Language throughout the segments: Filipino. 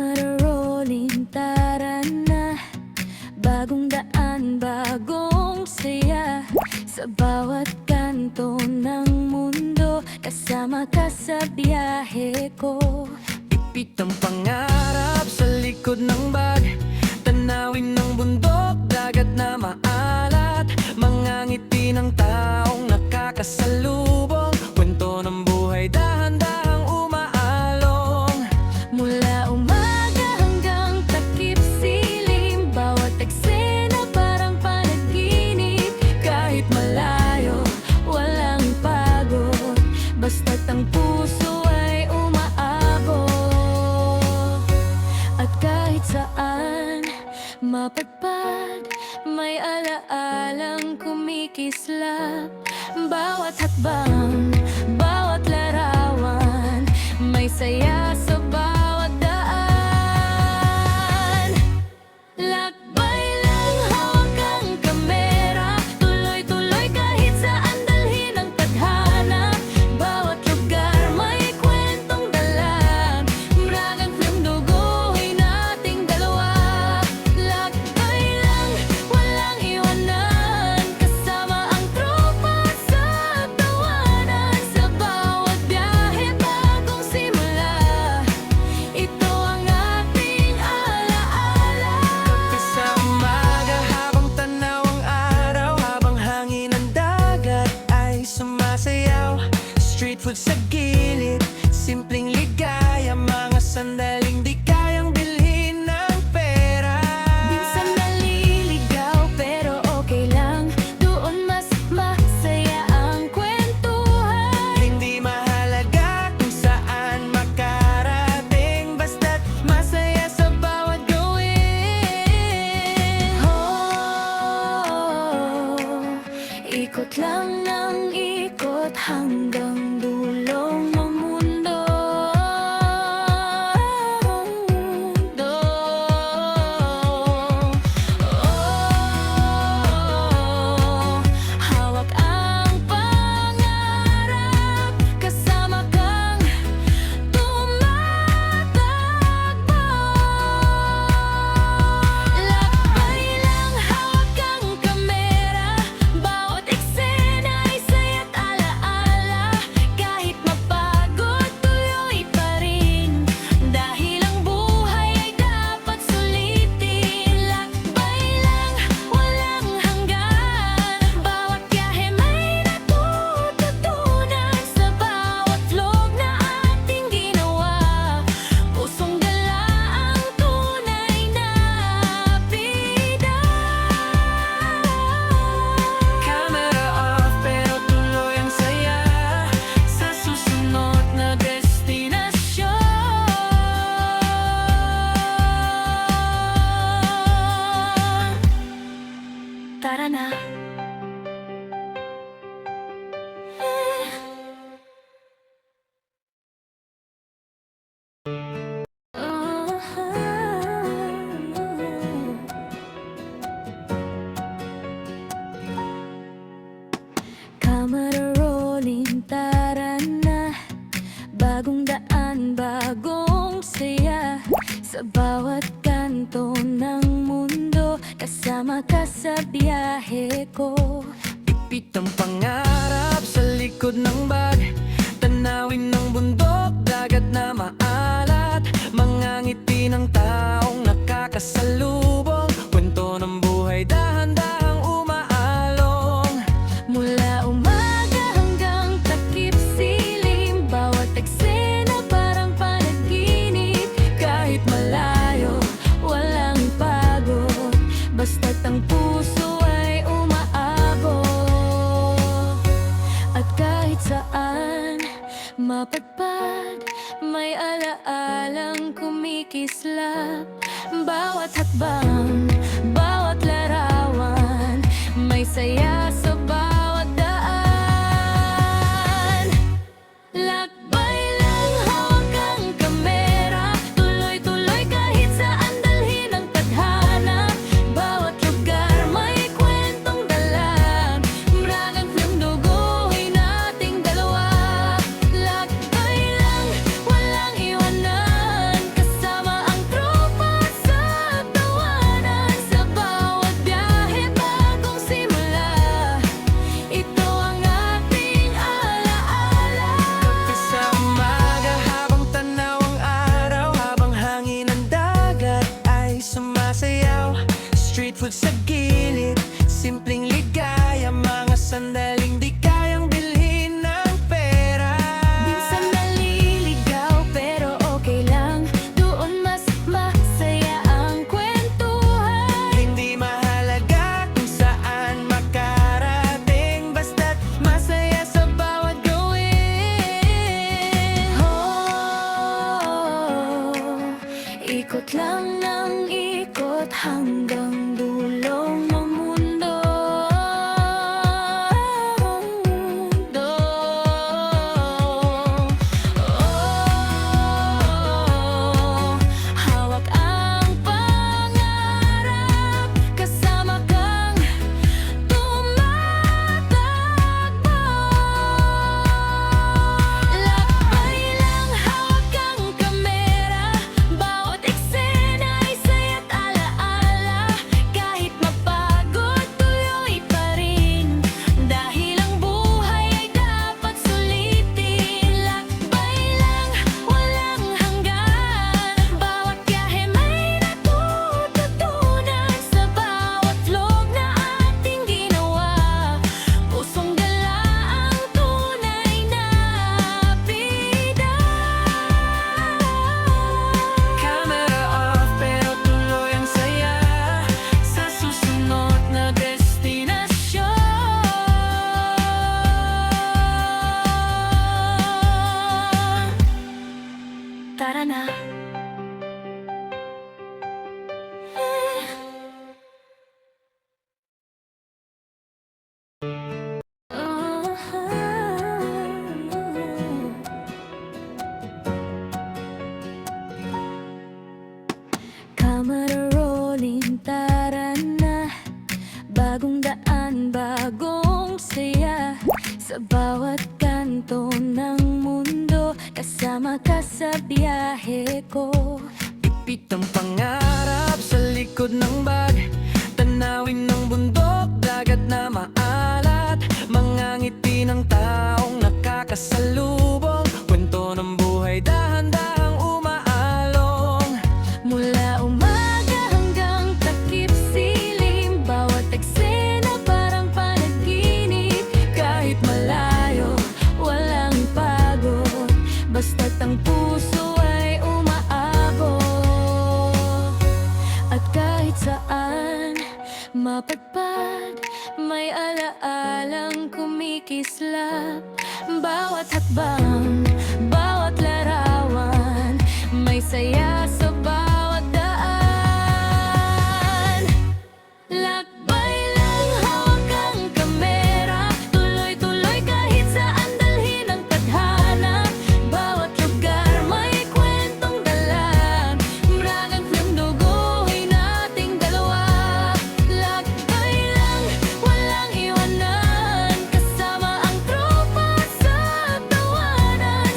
Camera rolling, tara na. Bagong daan, bagong saya. Sa bawat kanto ng mundo, kasama ka sa biyahe ko. Ipit ang pangarap sa likod ng bag. Tanawin ng bundok, dagat na maalat. Mga ngiti ng taong nakakasalubong. Kwento ng buhay, dahan-dahang umaalong. Mula umaga hanggang takip silim, bawat eksena parang panaginip. Kahit malayo, walang pagod, basta't ang puso ay umaabot. At kahit saan mapadpad, may alaalang kumikislap. Bawat hakbang, bawat larawan, may saya sa bawat daan. Lakbay lang, hawak ang kamera, tuloy-tuloy kahit saan dalhin ang tadhana. Bawat lugar may kwentong dala, maragang film duguhin nating dalawa. Lakbay lang, walang iwanan, kasama ang tropa sa tawanan. Sa bawat biyahe, bagong simula, ito ang ating alaala. Kape sa umaga habang tanaw ang araw, habang hangin ng dagat ay sumasayaw. Street food sa gilid, simpleng ligaya, mga sandaling di kayang bilhin ng pera. Minsan naliligaw pero okay lang, doon mas masaya ang kwentuhan. Hindi mahalaga kung saan makarating, basta't masaya sa bawat gawin. Ikot lang ng ikot hanggang dulong ng mundo. Hawak ang pangarap, kasama kang tumatakbo. Lakbay lang, hawak ang kamera, bawat eksena ay saya't alaala. Kahit mapagod, tuloy pa rin, dahil ang buhay ay dapat sulitin. Lakbay lang, walang hanggan, bawat biyahe may natututunan. Sa bawat vlog na ating ginawa, pusong gala ang tunay na bida. Camera off pero tuloy ang saya sa susunod na destinasyon. Tara na. Camera rolling, tara na. Bagong daan, bagong saya. Sa bawat kanto ng mundo, kasama ka sa biyahe ko. Ipit ang pangarap sa likod ng bag. Tanawin ng bundok, dagat na maalat. Mga ngiti ng taong nakakasalubong. Kwento ng buhay, dahan-dahang umaalong. Mula umaga hanggang takip silim, bawat eksena parang panaginip. Kahit malayo, walang pagod, basta't ang puso ay umaabot. At kahit saan mapadpad, may alaalang kumikislap. Bawat hakbang, bawat larawan, may saya sa bawat daan. Lakbay lang, hawak ang kamera, tuloy-tuloy kahit saan dalhin ang tadhana. Bawat lugar may kwentong dala, maragang film duguhin nating dalawa. Lakbay lang, walang iwanan, kasama ang tropa sunod sa gilid. Simpleng ligaya, mga sandaling di kayang bilhin ng pera. Minsan naliligaw pero okay lang, doon mas masaya ang kwentuhan. Hindi mahalaga kung saan makarating, basta't masaya sa bawat gawin. Ikot lang ng ikot hanggang dulong ng mundo. Hawak ang pangarap, kasama kang tumatakbo. Lakbay lang, hawak ang kamera, bawat eksena ay saya't alaala. Kahit mapagod, tuloy pa rin, dahil ang buhay ay dapat sulitin. Lakbay lang, walang hanggan, bawat biyahe may natututunan. Sa bawat vlog na ating ginawa, pusong gala ang tunay na bida. Camera off pero tuloy ang saya sa susunod na destinasyon. Tara na. Camera rolling, tara na. Bagong daan, bagong saya. Sa bawat kanto ng mundo, kasama ka sa biyahe ko. Ipit ang pangarap sa likod ng bag, tanawin ng bundok, dagat na maalat, mga ngiti ng taong nakakasalubong, kwento ng buhay dahan-dahang umaalong. Mula umaga hanggang takip silim, bawat eksena parang panaginip. Kahit malayo, walang pagod, basta't ang puso ay umaabot. At kahit saan mapadpad, may alaalang kumikislap. Bawat hakbang, bawat larawan, may saya sa bawat daan. Lakbay lang, hawak ang kamera, tuloy-tuloy kahit saan dalhin ang tadhana. Bawat lugar may kwentong dala, maragang film duguhin nating dalawa. Lakbay lang, walang iwanan, kasama ang tropa sa tawanan.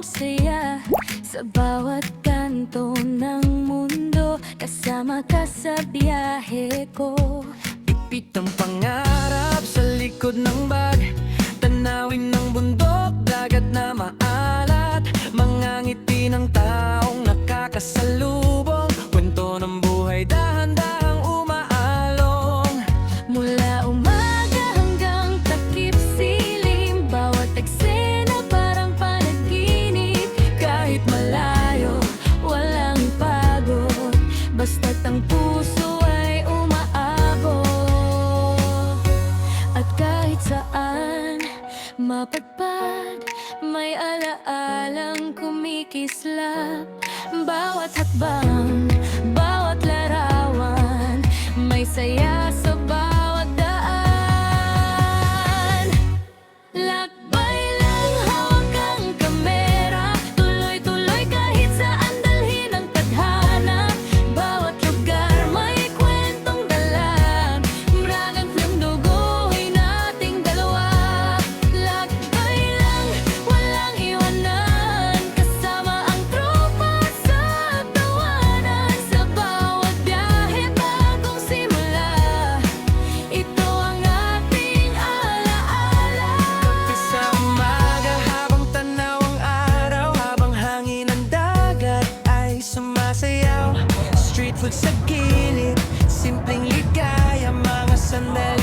saya sa bawat kanto ng mundo. Kasama ka sa biyahe ko. Ipit ang pangarap sa likod ng bag. Tanawin ng bundok, dagat na maalat. Mga ngiti ng taong nakakasalubong. Kwento ng buhay, dahan-dahang umaalong. Mula umaga hanggang takip silim, bawat eksena parang panaginip. Kahit malayo, walang pagod, basta't ang puso ay umaabot. At kahit saan mapadpad, may alaalang kumikislap. Bawat hakbang, bawat larawan, may saya sa bawat daan. Lakbay lang, hawak ang kamera, tuloy-tuloy kahit saan dalhin ang tadhana. Bawat lugar may kwentong dala, mragang film duguhin nating dalawa. Lakbay lang, walang iwanan, kasama ang tropa sa tawanan. Sa bawat biyahe bagong simula, ito ang ating alaala. Sa umaga habang tanaw ang araw, habang hangin ng dagat ay sumasayaw. Street food sa gilid, simpleng ligaya, mga sandali